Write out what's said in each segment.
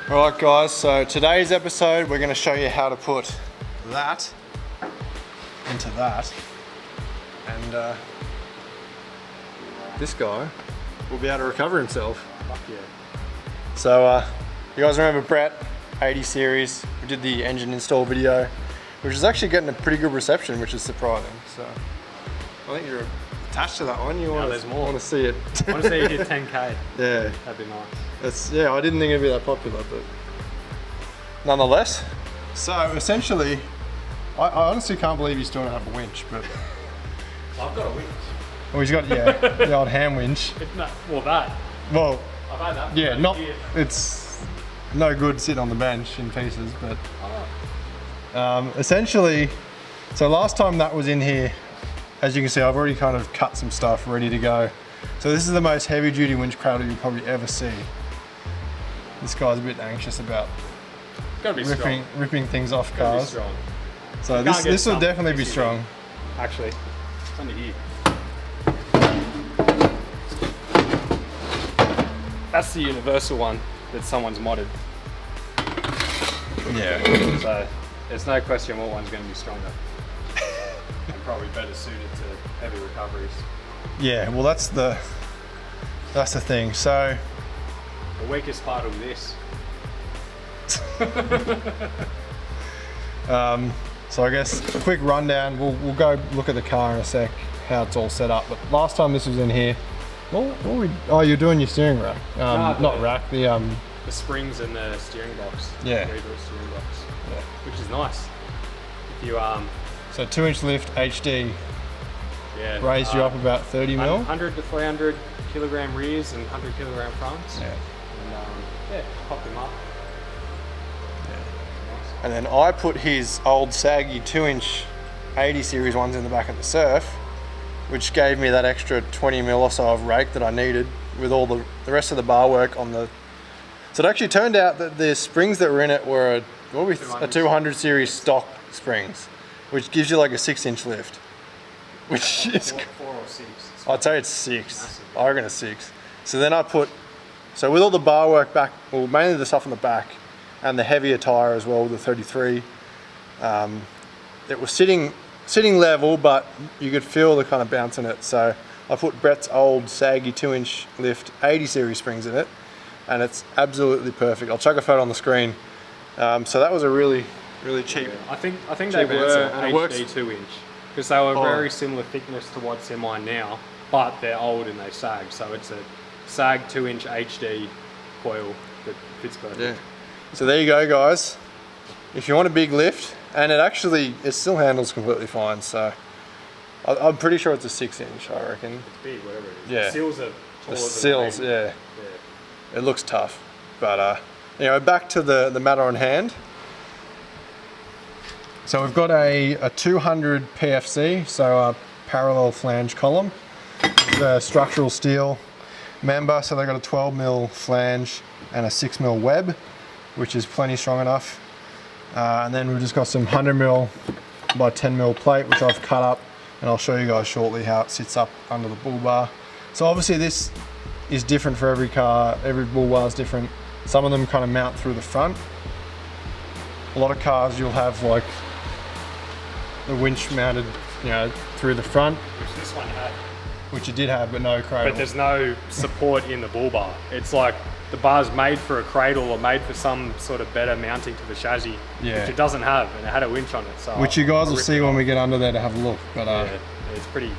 Alright guys, so today's episode we're going to show you how to put that into that, and this guy will be able to recover himself. Fuck yeah. So you guys remember Brett, 80 series, we did the engine install video, which is actually getting a pretty good reception, which is surprising. So I think you're attached to that one. You want, there's more. Want to see it. I want to see you did 10k. Yeah. That'd be nice. Yeah, I didn't think it'd be that popular, but nonetheless. So essentially, I honestly can't believe you still don't have a winch, but I've got a winch. well, he's got the old hand winch. Well, I've had that. Yeah, it's no good sitting on the bench in pieces, but essentially, so last time that was in here, as you can see, I've already kind of cut some stuff ready to go. So this is the most heavy duty winch cradle you'll probably ever see. This guy's a bit anxious about ripping things off cars. So this will definitely be strong. Actually, it's under here. That's the universal one that someone's modded. Yeah. So there's no question what one's going to be stronger. And probably better suited to heavy recoveries. Yeah, well that's the thing. So the weakest part of this. So I guess a quick rundown. We'll go look at the car in a sec, how it's all set up. But last time this was in here, oh, you're doing your steering rack. Not rack, the springs and the steering box. Yeah. Rebuilt steering box. Yeah. Which is nice. If you So 2-inch lift HD. Yeah. Raised you up about 30 mil. 100 to 300 kilogram rears and 100 kilogram fronts. Yeah. And pop them up. And then I put his old saggy 2-inch 80 series ones in the back of the Surf, which gave me that extra 20 mil or so of rake that I needed with all the rest of the bar work on the. So it actually turned out that the springs that were in it were a 200 series stock springs, which gives you like a 6-inch lift, which is 4 or 6. I'd say it's 6. I reckon it's 6. So then I put, so with all the bar work back, well mainly the stuff on the back, and the heavier tyre as well with the 33, it was sitting level, but you could feel the kind of bounce in it. So I put Brett's old saggy 2-inch lift 80 series springs in it, and it's absolutely perfect. I'll chuck a photo on the screen. So that was a really cheap. Yeah, I think they were HD 2-inch because they were very similar thickness to what's in mine now, but they're old and they sag. So it's a sag 2-inch HD coil that fits perfect. Yeah. So there you go, guys. If you want a big lift, and it still handles completely fine. So I'm pretty sure it's a 6-inch. I reckon. It's big, whatever it is. Yeah. The seals are taller the seals, than yeah. It looks tough, but back to the matter on hand. So we've got a 200 PFC, so a parallel flange column, the structural steel member. So they've got a 12 mil flange and a 6 mil web, which is plenty strong enough. And then we've just got some 100 mil by 10 mil plate, which I've cut up, and I'll show you guys shortly how it sits up under the bull bar. So obviously this is different for every car. Every bull bar is different. Some of them kind of mount through the front. A lot of cars you'll have like the winch mounted, through the front. Which this one had. Which you did have, but no cradle. But there's no support in the bull bar. It's like the bar's made for a cradle or made for some sort of better mounting to the chassis, which it doesn't have, and it had a winch on it. So which you guys will see when we get under there to have a look. But it's pretty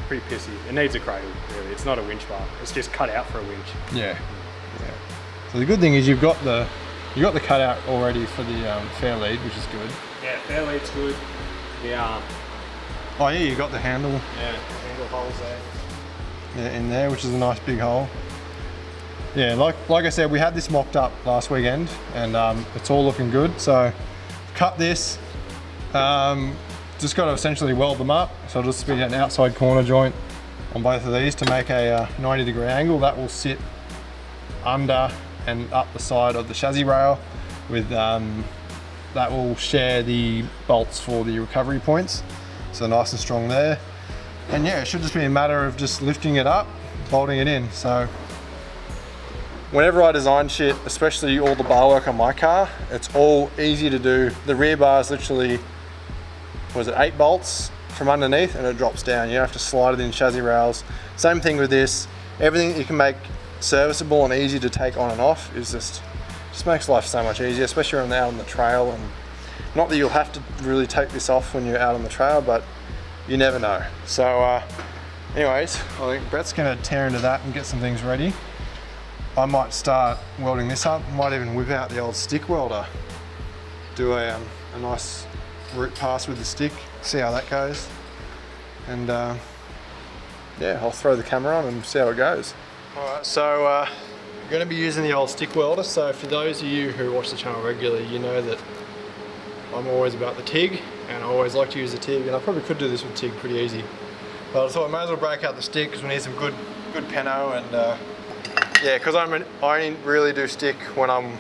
pissy. It needs a cradle, really. It's not a winch bar. It's just cut out for a winch. Yeah. So the good thing is you've got the cutout already for the fair lead, which is good. Yeah, fair lead's good. Oh yeah, you got the handle. Yeah, handle holes there. Yeah, in there, which is a nice big hole. Yeah, like I said, we had this mocked up last weekend, and it's all looking good. So cut this. Just got to essentially weld them up. So I'll just be an outside corner joint on both of these to make a 90-degree angle. That will sit under and up the side of the chassis rail with that will share the bolts for the recovery points. So nice and strong there. And yeah, it should just be a matter of just lifting it up, bolting it in. So whenever I design shit, especially all the bar work on my car, it's all easy to do. The rear bar is literally, was it 8 bolts from underneath, and it drops down. You don't have to slide it in chassis rails. Same thing with this. Everything that you can make serviceable and easy to take on and off is just makes life so much easier, especially when you're out on the trail. And not that you'll have to really take this off when you're out on the trail, but you never know. So anyways, I think Brett's gonna tear into that and get some things ready. I might start welding this up, might even whip out the old stick welder, do a nice root pass with the stick, see how that goes, and yeah, I'll throw the camera on and see how it goes. Alright, so I'm going to be using the old stick welder. So for those of you who watch the channel regularly, you know that I'm always about the TIG, and I always like to use the TIG, and I probably could do this with TIG pretty easy, but I thought I may as well break out the stick because we need some good peno. And yeah, because I only really do stick when I'm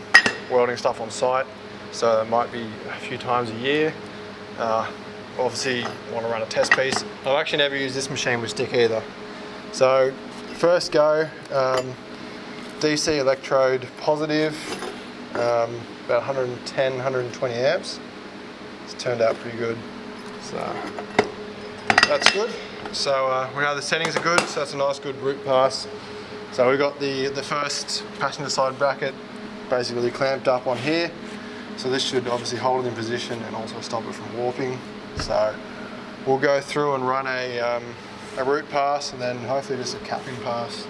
welding stuff on site, so it might be a few times a year. Obviously want to run a test piece. I've actually never used this machine with stick either. So first go, DC electrode positive, about 110, 120 amps. It's turned out pretty good, so that's good. So we know the settings are good, so that's a nice good root pass. So we got the first passenger side bracket basically clamped up on here. So this should obviously hold it in position and also stop it from warping. So we'll go through and run a root pass, and then hopefully just a capping pass.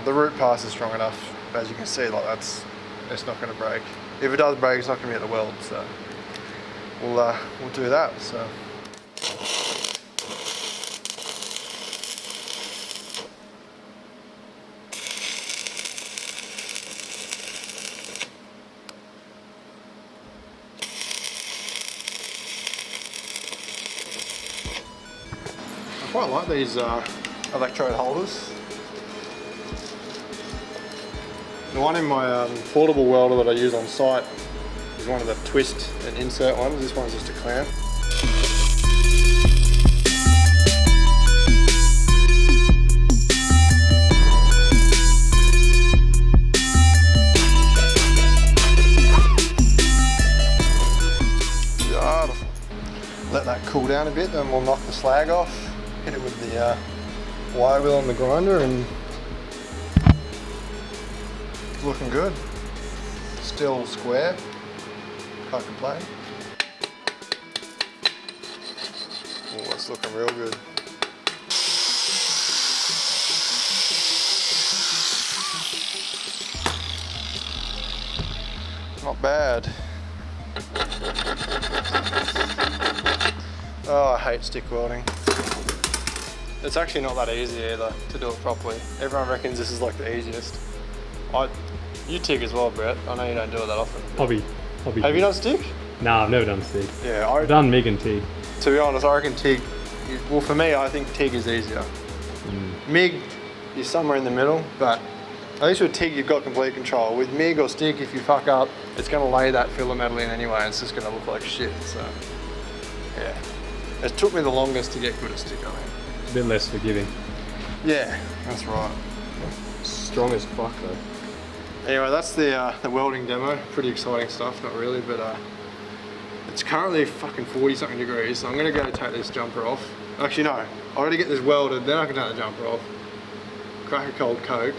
The root pass is strong enough, as you can see, like it's not going to break. If it does break, it's not going to be at the weld. So we'll do that. So. I quite like these electrode holders. The one in my portable welder that I use on site is one of the twist and insert ones. This one's just a clamp. Beautiful. Let that cool down a bit, then we'll knock the slag off. Hit it with the wire wheel on the grinder, and it's looking good. Still square, can't complain. Oh, that's looking real good. Not bad. Oh, I hate stick welding. It's actually not that easy either to do it properly. Everyone reckons this is like the easiest. You TIG as well, Brett. I know you don't do it that often. Hobby. Have you done stick? Nah, I've never done stick. Yeah, I've done MIG and TIG. To be honest, I reckon TIG, well for me, I think TIG is easier. MIG is somewhere in the middle, but at least with TIG you've got complete control. With MIG or stick, if you fuck up, it's going to lay that filler metal in anyway, and it's just going to look like shit, so yeah. It took me the longest to get good at stick, I think. A bit less forgiving. Yeah, that's right. Strong as fuck though. Anyway, that's the welding demo. Pretty exciting stuff, not really, but it's currently fucking 40 something degrees, so I'm gonna go take this jumper off. Actually no, I already get this welded, then I can take the jumper off, crack a cold Coke,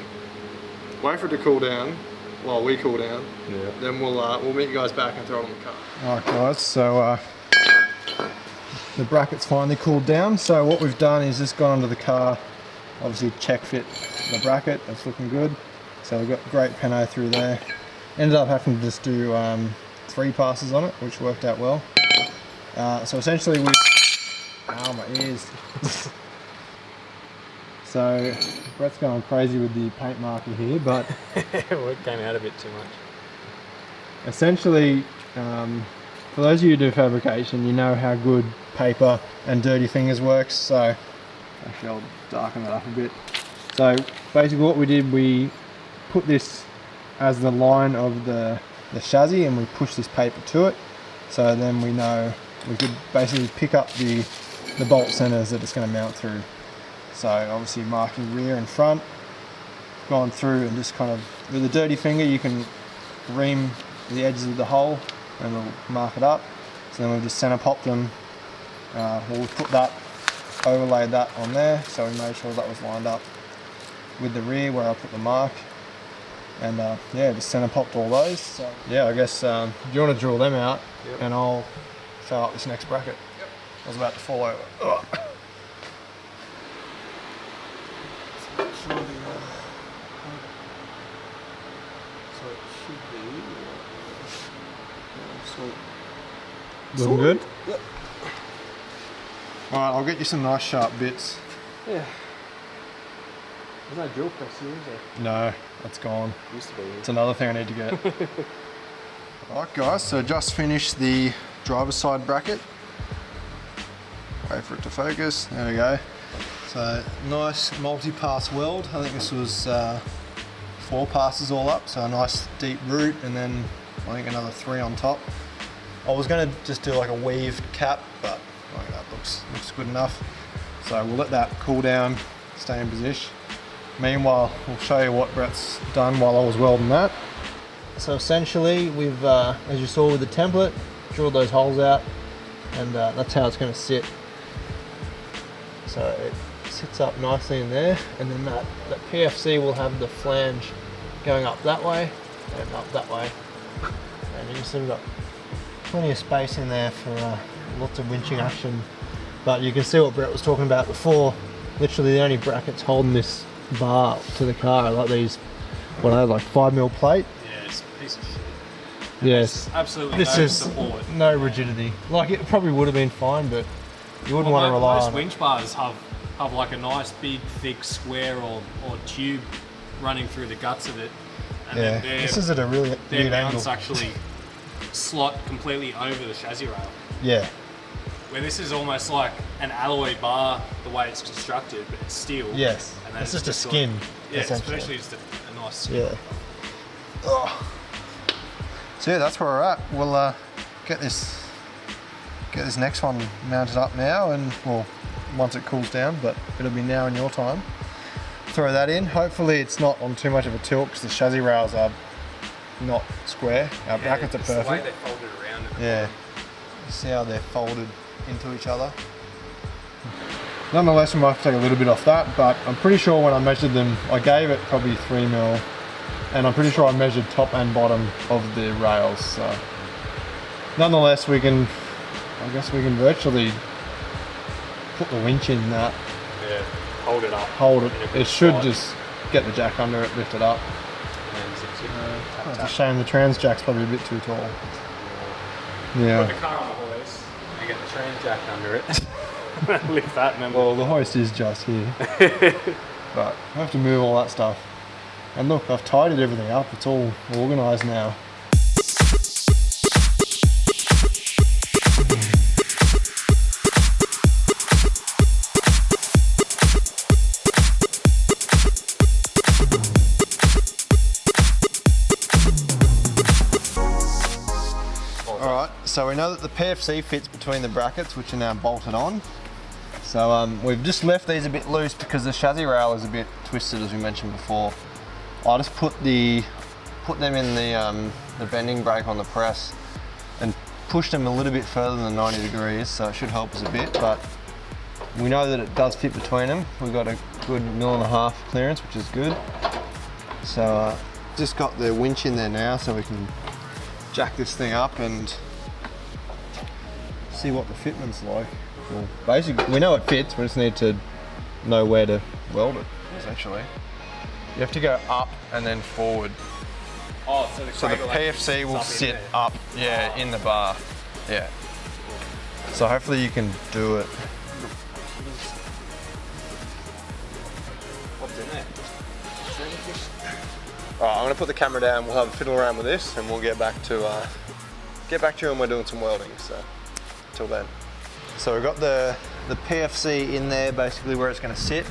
wait for it to cool down while we cool down, yeah. Then we'll meet you guys back and throw it on the car. Alright guys, so the bracket's finally cooled down, so what we've done is just gone onto the car, obviously check fit the bracket, that's looking good. So we've got great peno through there. Ended up having to just do 3 passes on it, which worked out well. So essentially we... Ow, my ears. So Brett's going crazy with the paint marker here, but... It came out a bit too much. Essentially, for those of you who do fabrication, you know how good paper and dirty fingers works, so... Actually, I'll darken that up a bit. So basically what we did, we put this as the line of the chassis, and we push this paper to it, so then we know we could basically pick up the bolt centers that it's going to mount through. So obviously marking rear and front, gone through and just kind of, with a dirty finger, you can ream the edges of the hole and it'll mark it up. So then we've just centre popped them. We'll put that, overlaid that on there, so we made sure that was lined up with the rear where I put the mark. And yeah, just centre popped all those. So yeah, I guess you want to drill them out, and I'll fill up this next bracket. I was about to fall over. Ugh. So it should be. Looking good? Yep. Alright, I'll get you some nice sharp bits. Yeah. There's no drill press here, is there? No, that's gone. Used to be. It's another thing I need to get. Alright guys, so just finished the driver's side bracket. Wait for it to focus. There we go. So nice multi-pass weld. I think this was 4 passes all up, so a nice deep root, and then I think another 3 on top. I was going to just do like a weaved cap, but I think that looks good enough. So we'll let that cool down, stay in position. Meanwhile, we'll show you what Brett's done while I was welding that. So essentially, we've, as you saw with the template, drilled those holes out, and that's how it's going to sit. So it sits up nicely in there, and then that PFC will have the flange going up that way and up that way. And you can see we've got plenty of space in there for lots of winching action. But you can see what Brett was talking about before. Literally the only brackets holding this bar to the car are like these, what are they, like 5mm plate? Yeah, it's a piece of shit. Yes. Absolutely This no is support. no rigidity. Like it probably would have been fine, but you wouldn't want to rely most on it. winch bars have like a nice big thick square or tube running through the guts of it. And Yeah, then this is at a really their weird angle. mounts actually slot completely over the chassis rail. Yeah, Where this is almost like an alloy bar, the way it's constructed, but it's steel. yes. And then It's just a got- skin, Yeah, it's essentially. especially just a nice skin. Yeah. Oh. So yeah, that's where we're at. We'll get this next one mounted up now, and well, once it cools down, but it'll be now in your time. Throw that in. Hopefully it's not on too much of a tilt because the chassis rails are not square. Our brackets are it's the way perfect. they fold it around. At the Yeah. bottom. See how they're folded into each other. Nonetheless, we might have to take a little bit off that, but I'm pretty sure when I measured them, I gave it probably 3mm, and I'm pretty sure I measured top and bottom of the rails. So, nonetheless, I guess we can virtually put the winch in that, Yeah, hold it up. hold it. In a good It should spot. just get the jack under it, lift it up. And then zips it. It's a shame the trans jack's probably a bit too tall. Put the Yeah. car on the hoist and get the trans jack under it. Lift that and then Well, the hoist is just here. But I have to move all that stuff. And look, I've tidied everything up. It's all organised now. Alright, so we know that the PFC fits between the brackets, which are now bolted on. So we've just left these a bit loose because the chassis rail is a bit twisted, as we mentioned before. I just put them in the bending brake on the press and pushed them a little bit further than 90 degrees, so it should help us a bit, but we know that it does fit between them. We've got a good 1.5 mm clearance, which is good. So just got the winch in there now so we can jack this thing up and see what the fitment's like. Well, basically, we know it fits, we just need to know where to weld it, essentially. You have to go up and then forward. Oh, So the PFC will sit up, yeah, in the bar. Yeah. So hopefully you can do it. What's in there? Alright, I'm gonna put the camera down, we'll have a fiddle around with this and we'll get back to you when we're doing some welding, so till then. So we've got the PFC in there, basically where it's gonna sit.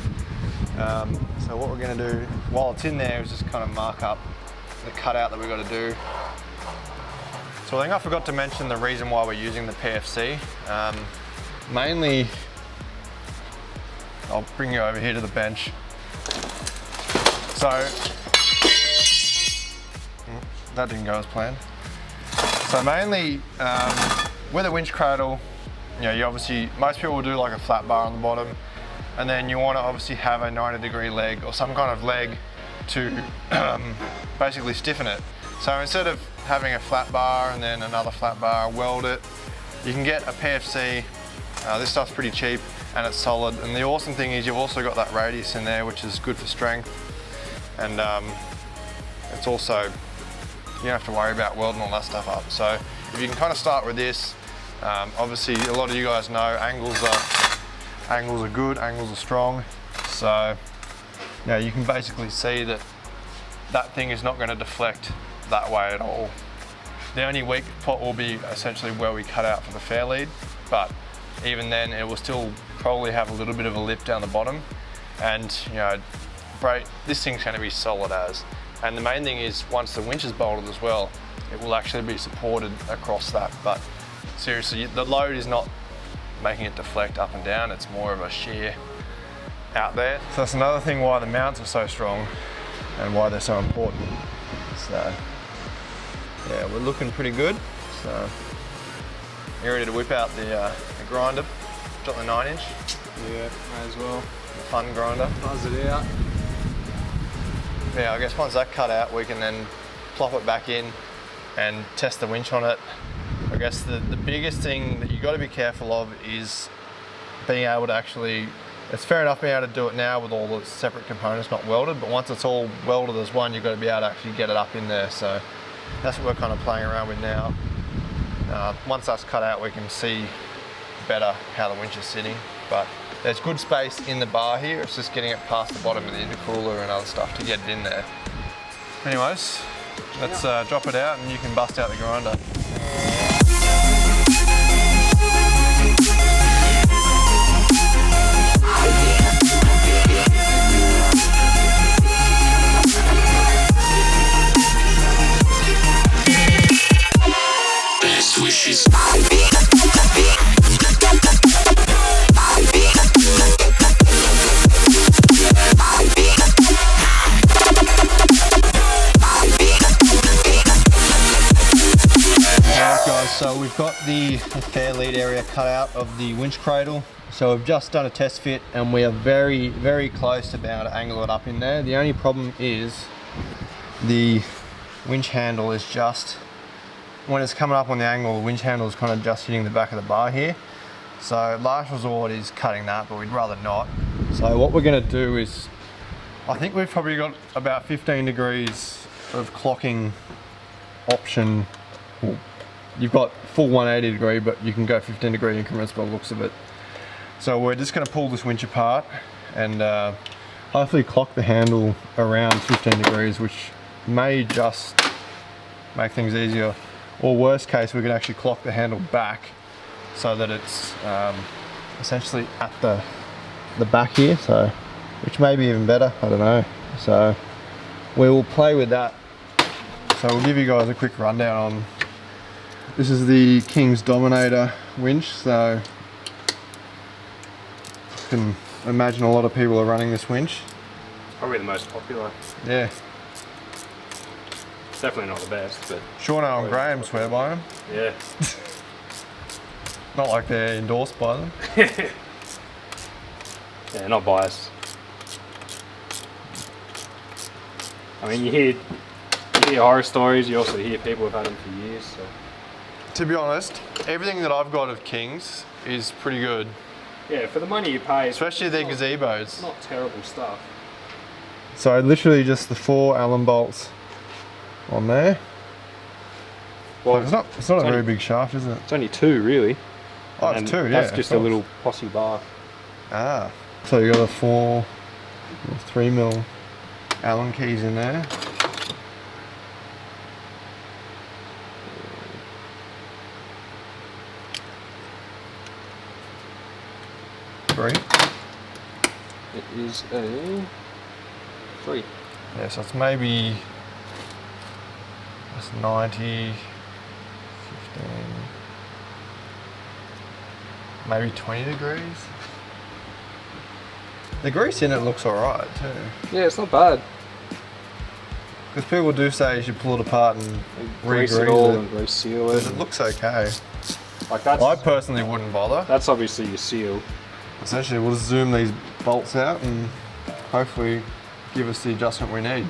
So what we're gonna do while it's in there is just kind of mark up the cutout that we've got to do. So I think I forgot to mention the reason why we're using the PFC. Mainly, I'll bring you over here to the bench. So that didn't go as planned. So mainly with a winch cradle, you know, you obviously, most people will do like a flat bar on the bottom, and then you want to obviously have a 90-degree leg or some kind of leg to basically stiffen it. So instead of having a flat bar and then another flat bar, weld it, you can get a PFC. This stuff's pretty cheap and it's solid. And the awesome thing is you've also got that radius in there, which is good for strength. And it's also, you don't have to worry about welding all that stuff up. So if you can kind of start with this, obviously a lot of you guys know angles are good, angles are strong. So yeah, you can basically see that that thing is not going to deflect that way at all. The only weak spot will be essentially where we cut out for the fair lead, but even then it will still probably have a little bit of a lip down the bottom. And you know, this thing's going to be solid as. And the main thing is once the winch is bolted as well, it will actually be supported across that. But seriously, the load is not making it deflect up and down, it's more of a shear out there. So that's another thing why the mounts are so strong and why they're so important. So yeah, we're looking pretty good. So you're ready to whip out the grinder, got the 9-inch. Yeah, may as well. The fun grinder. Buzz it out. Yeah, I guess once that cut out, we can then plop it back in and test the winch on it. I guess the biggest thing that you got to be careful of is being able to actually, it's fair enough being able to do it now with all the separate components not welded, but once it's all welded as one, you've got to be able to actually get it up in there. So that's what we're kind of playing around with now. Once that's cut out, we can see better how the winch is sitting, but there's good space in the bar here. It's just getting it past the bottom of the intercooler and other stuff to get it in there. Anyways, let's drop it out and you can bust out the grinder. So we've got the fair lead area cut out of the winch cradle. So we've just done a test fit and we are very, very close to being able to angle it up in there. The only problem is the winch handle is just, when it's coming up on the angle, the winch handle is kind of just hitting the back of the bar here. So last resort is cutting that, but we'd rather not. So what we're going to do is, I think we've probably got about 15 degrees of clocking option. You've got full 180 degree, but you can go 15 degree increments by the looks of it. So we're just going to pull this winch apart and hopefully clock the handle around 15 degrees, which may just make things easier. Or worst case, we can actually clock the handle back so that it's essentially at the back here, so which may be even better, I don't know. So we will play with that. So we'll give you guys a quick rundown on, this is the King's Dominator winch. So you can imagine a lot of people are running this winch. Probably the most popular. Yeah. It's definitely not the best, but... Shauno and Graham swear by them. Yeah. Not like they're endorsed by them. Yeah, not biased. I mean, you hear horror stories, you also hear people have had them for years, so... To be honest, everything that I've got of King's is pretty good. Yeah, for the money you pay. Especially their gazebos. It's not terrible stuff. So literally just the 4 Allen bolts on there. Well, it's not a very big shaft, is it? It's only 2 really. Oh, it's 2, yeah. That's just a little posse bar. Ah. So you got a 4 or 3 mil Allen keys in there. Three. It is a 3. Yeah, so it's maybe that's 90, 15, maybe 20 degrees. The grease in it looks alright too. Yeah, it's not bad. Because people do say you should pull it apart and Grease re-grease it all it. and reseal it. But it looks okay. Like that's, I personally wouldn't bother. that's obviously your seal. Essentially, we'll just zoom these bolts out and hopefully give us the adjustment we need.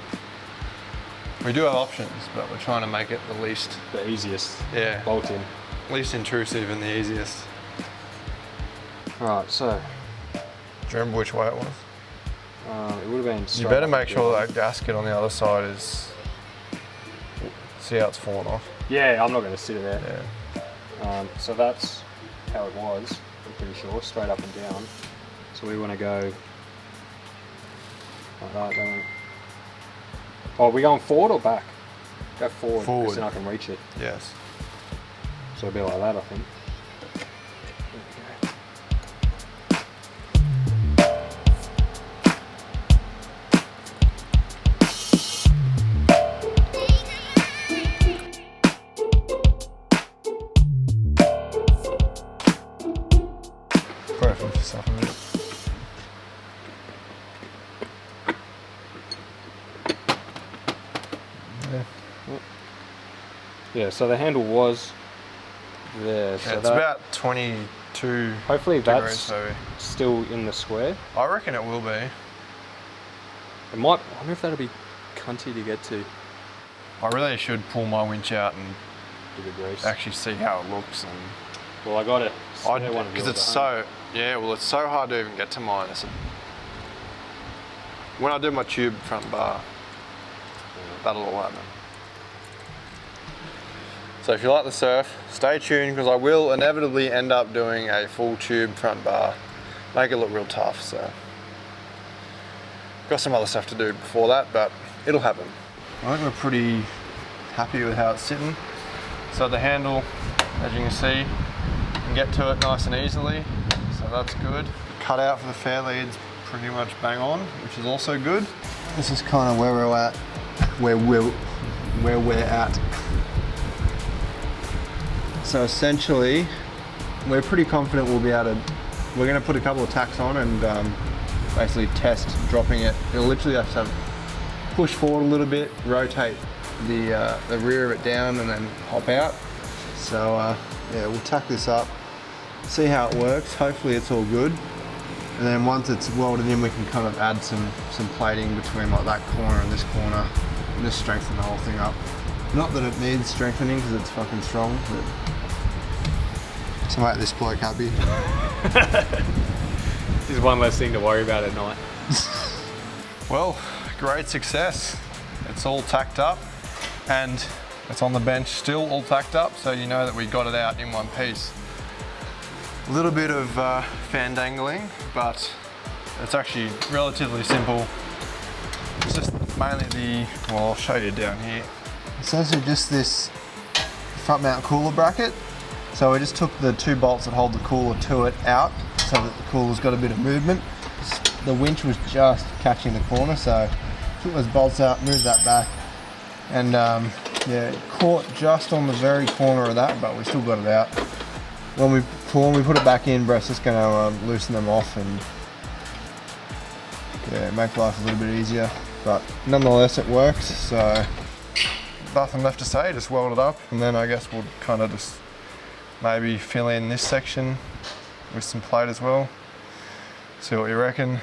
We do have options, but we're trying to make it the least, The easiest bolt in. least intrusive and the easiest. Right, so Do you remember which way it was? it would have been. You straight better up make and sure down. that gasket on the other side is. See how it's fallen off. Yeah, I'm not going to sit it there. Yeah. So that's how it was. I'm pretty sure, straight up and down. So we want to go like that, don't we? Oh, are we going forward or back? Go forward. Forward. Because then I can reach it. Yes. So it'll be like that, I think. Perfect for stuff a bit. Yeah. Yeah, so the handle was there. So Yeah, it's that, about 22 hopefully degrees, that's so still in the square. I reckon it will be. It might. I wonder if that'll be cunty to get to. I really should pull my winch out and Give it grease. actually see how it looks. And Well, I got it. because it's so, well, it's so hard to even get to mine. When I do my tube front bar, that'll all happen. So if you like the surf, stay tuned because I will inevitably end up doing a full tube front bar. Make it look real tough, so. Got some other stuff to do before that, but it'll happen. I think we're pretty happy with how it's sitting. So the handle, as you can see, you can get to it nice and easily, so that's good. Cut out for the fair lead's pretty much bang on, which is also good. This is kind of where we're at, where we're at. So essentially, we're pretty confident we'll be able to, we're going to put a couple of tacks on and basically test dropping it. It'll literally have to push forward a little bit, rotate the rear of it down and then hop out. So yeah, we'll tack this up, see how it works. Hopefully it's all good. And then once it's welded in, we can kind of add some plating between like that corner and this corner and just strengthen the whole thing up. Not that it needs strengthening because it's fucking strong, but to make this bloke happy. This is one less thing to worry about at night. Well, great success. It's all tacked up and it's on the bench still all tacked up, so you know that we got it out in one piece. A little bit of fan dangling, but it's actually relatively simple. It's just mainly well, I'll show you down here. Essentially just this front mount cooler bracket. So we just took the two bolts that hold the cooler to it out so that the cooler's got a bit of movement. The winch was just catching the corner, so took those bolts out, moved that back, and yeah, it caught just on the very corner of that, but we still got it out. When we put it back in, Brett's just going to loosen them off and yeah, make life a little bit easier. But nonetheless, it works. So nothing left to say. Just weld it up, and then I guess we'll kind of just maybe fill in this section with some plate as well. See what you reckon.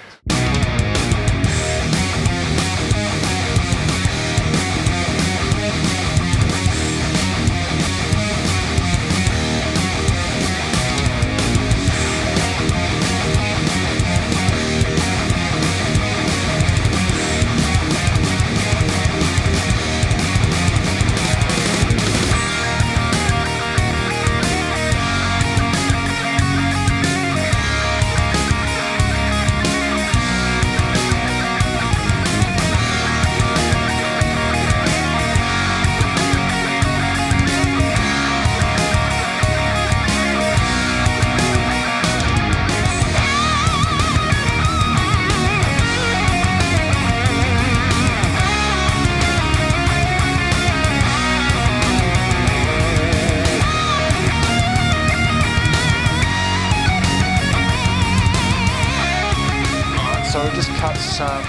So we just cut some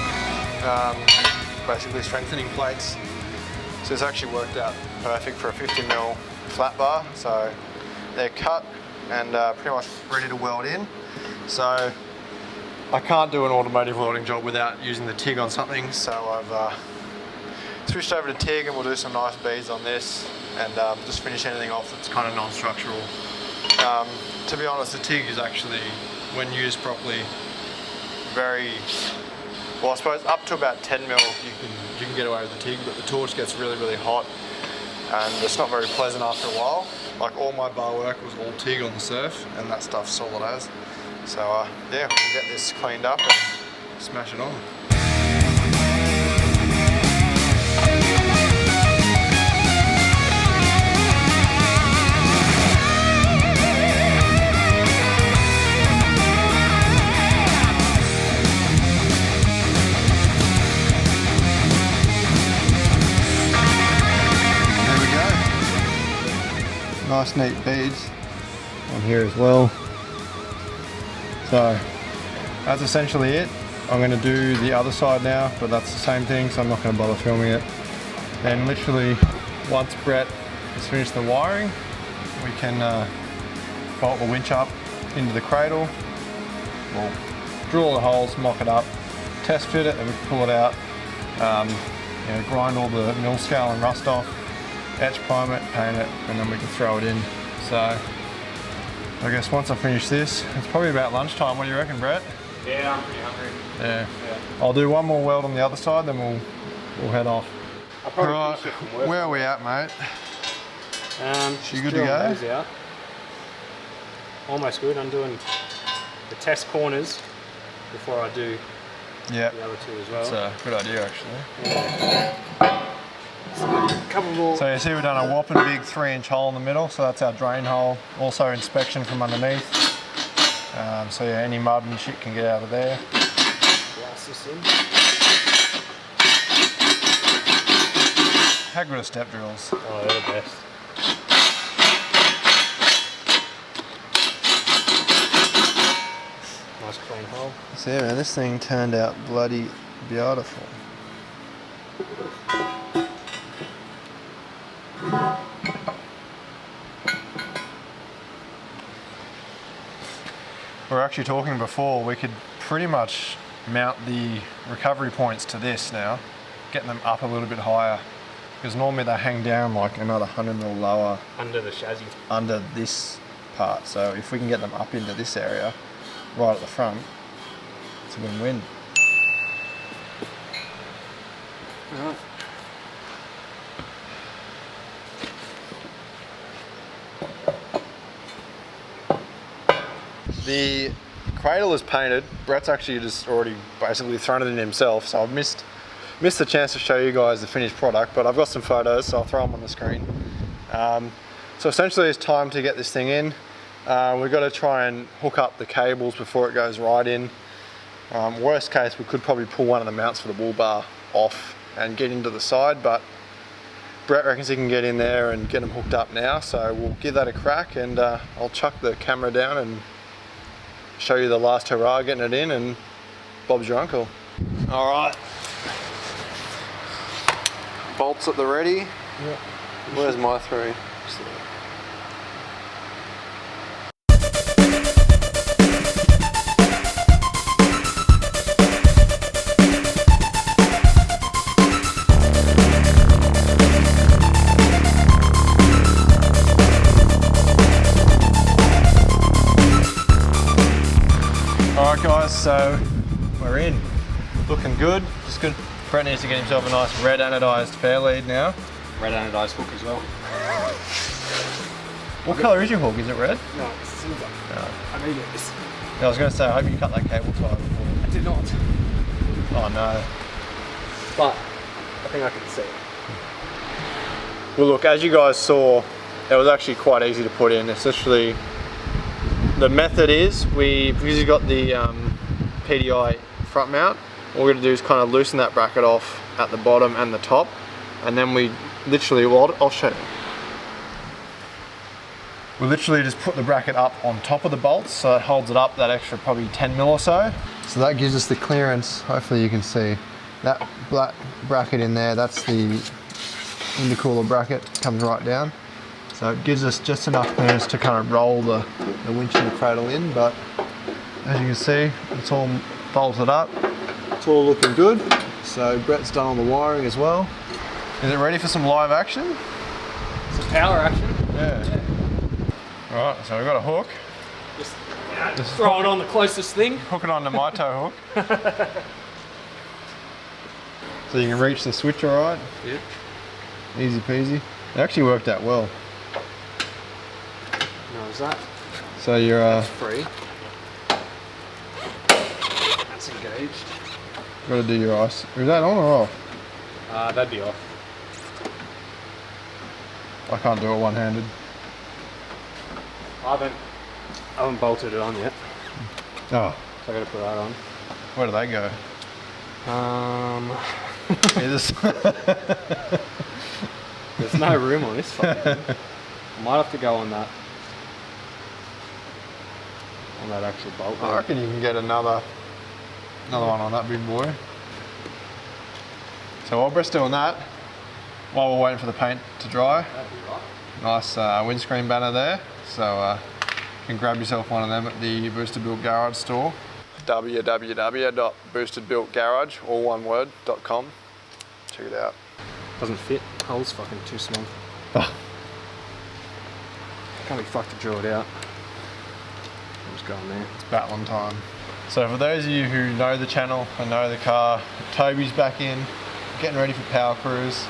basically strengthening plates So this actually worked out perfect for a 50mm flat bar. So they're cut and pretty much ready to weld in. So I can't do an automotive welding job without using the TIG on something. So I've switched over to TIG and we'll do some nice beads on this and just finish anything off that's kind of non-structural. To be honest, the TIG is actually, when used properly, very, well I suppose up to about 10mm you can get away with the TIG, but the torch gets really, really hot and it's not very pleasant after a while. Like all my bar work was all TIG on the surf and that stuff's solid as. So yeah, we'll get this cleaned up and smash it on. Nice neat beads on here as well. So that's essentially it. I'm going to do the other side now, but that's the same thing, so I'm not going to bother filming it. Then literally once Brett has finished the wiring, we can bolt the winch up into the cradle. We'll drill all the holes, mock it up, test fit it, and we pull it out, you know, grind all the mill scale and rust off, etch prime it, paint it, and then we can throw it in. So I guess once I finish this, it's probably about lunchtime. What do you reckon, Brett? Yeah, I'm pretty hungry. Yeah. I'll do one more weld on the other side, then we'll head off. I'll probably Right, finish it from work. where are we at, mate? You good to go? those out. Almost good. I'm doing the test corners before I do Yeah, the other two as well. that's a good idea actually. Couple more. So you see we've done a whopping big 3-inch hole in the middle, so that's our drain hole. Also inspection from underneath. So yeah, any mud and shit can get out of there. Blast this in. How good are step drills? Oh, they're the best. Nice clean hole. So yeah, man, this thing turned out bloody beautiful. We were actually talking before, we could pretty much mount the recovery points to this now, getting them up a little bit higher, because normally they hang down like another 100mm lower Under the chassis. under this part. So if we can get them up into this area, right at the front, it's a win-win. Right. The cradle is painted. Brett's actually just already basically thrown it in himself, so I've missed the chance to show you guys the finished product, but I've got some photos, so I'll throw them on the screen. So essentially it's time to get this thing in. We've got to try and hook up the cables before it goes right in. Worst case, we could probably pull one of the mounts for the wool bar off and get into the side, but Brett reckons he can get in there and get them hooked up now, so we'll give that a crack, and I'll chuck the camera down and show you the last hurrah getting it in, and Bob's your uncle. All right. Bolts at the ready. Yep. Where's my three? Alright guys, so we're in. Looking good. Just good. Brett needs to get himself a nice red anodised fair lead now. Red anodised hook as well. What colour is your hook? Is it red? No, it's silver. No. I need it. Yeah, I was going to say, I hope you cut that cable tie before. I did not. Oh no. But I think I can see it. Well look, as you guys saw, it was actually quite easy to put in. It's literally, the method is, because you've got the PDI front mount, all we're going to do is kind of loosen that bracket off at the bottom and the top, and then we literally, well, I'll show you. We literally just put the bracket up on top of the bolts, so it holds it up that extra probably 10mm or so. So that gives us the clearance. Hopefully you can see that black bracket in there. That's the intercooler bracket comes right down. So it gives us just enough clearance to kind of roll the winch and the cradle in, but as you can see, it's all bolted up. It's all looking good. So Brett's done all the wiring as well. Is it ready for some live action? Some power action. Yeah. Alright, so we've got a hook. Just throw it on the closest thing. Hook it onto my tow hook. So you can reach the switch alright? Yeah. Easy peasy. It actually worked out well. No, is that? So you're Free. That's engaged. got to do your ice. Is that on or off? That'd be off. I can't do it one-handed. I haven't bolted it on yet. Oh, So I gotta put that on. where do they go? There's no room on this fucking thing. I might have to go on that actual bolt. I reckon you can get another one on that big boy. So while Brett's doing that, while we're waiting for the paint to dry, nice windscreen banner there. So you can grab yourself one of them at the Boosted Built Garage store. www.boostedbuiltgarage, all one word, .com. Check it out. Doesn't fit. Hole's fucking too small. Oh. Can't be fucked to draw it out. I'm just going there. It's battling time. So for those of you who know the channel and know the car, Toby's back in, getting ready for power cruise.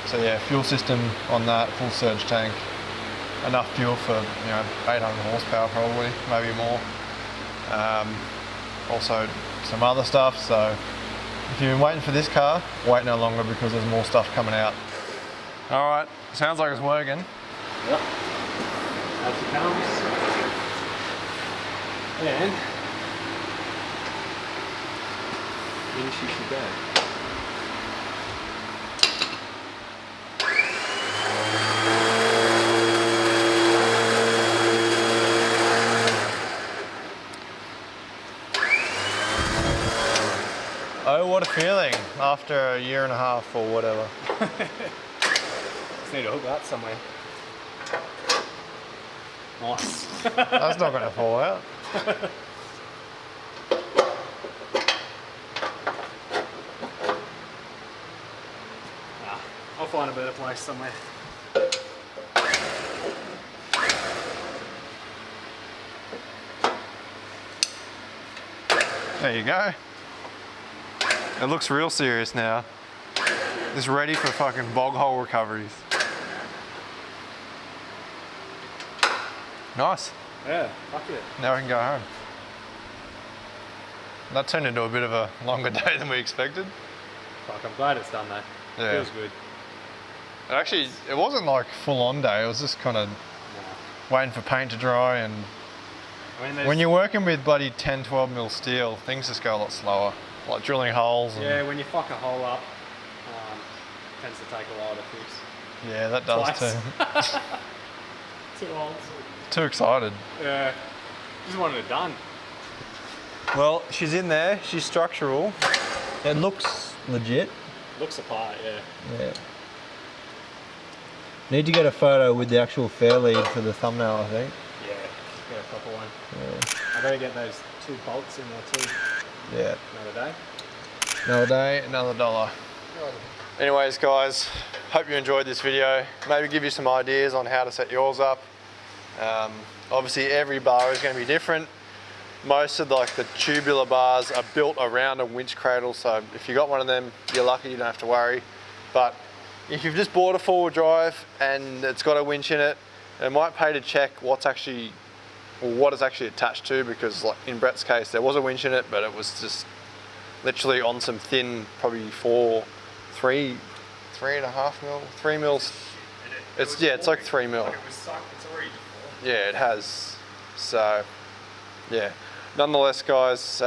So yeah, fuel system on that, full surge tank. Enough fuel for 800 horsepower probably, maybe more. Also some other stuff, so if you've been waiting for this car, wait no longer because there's more stuff coming out. Alright, sounds like it's working. Yep. As it comes. And in she should go. Oh, what a feeling after a year and a half or whatever. Just need to hook that somewhere. Nice. That's not going to fall out. I'll find a better place somewhere. There you go. It looks real serious now. It's ready for fucking bog hole recoveries. Nice. Yeah, fuck it. Now we can go home. That turned into a bit of a longer day than we expected. Fuck, I'm glad it's done though. Yeah. Feels good. Actually, it wasn't like full on day. It was just kind of waiting for paint to dry, and when you're working with bloody 10, 12 mil steel, things just go a lot slower. Like drilling holes. And yeah, when you fuck a hole up, tends to take a while to fix. Yeah, that does Twice. too. 2 holes. Too excited. Yeah, just wanted it done. Well, she's in there. She's structural. It looks legit. Looks apart, yeah. Yeah. Need to get a photo with the actual fair lead for the thumbnail, I think. Yeah, get a proper one. Yeah. I gotta get those 2 bolts in there too. Yeah. Another day. Another day, another dollar. Anyways, guys, hope you enjoyed this video. Maybe give you some ideas on how to set yours up. Obviously, every bar is going to be different. Most of the tubular bars are built around a winch cradle, so if you got one of them, you're lucky, you don't have to worry. But if you've just bought a 4-wheel drive and it's got a winch in it, it might pay to check what it's actually attached to, because like in Brett's case, there was a winch in it, but it was just literally on some thin, probably 3.5 mil, 3 mils. It's like 3 mil. Like it was sucked, it's already deformed. Yeah, it has. So, yeah. Nonetheless, guys,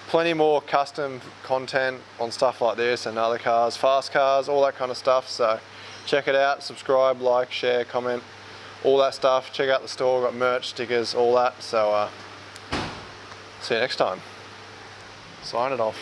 plenty more custom content on stuff like this and other cars, fast cars, all that kind of stuff. So, check it out. Subscribe, like, share, comment, all that stuff. Check out the store. We've got merch, stickers, all that. So, see you next time. Sign it off.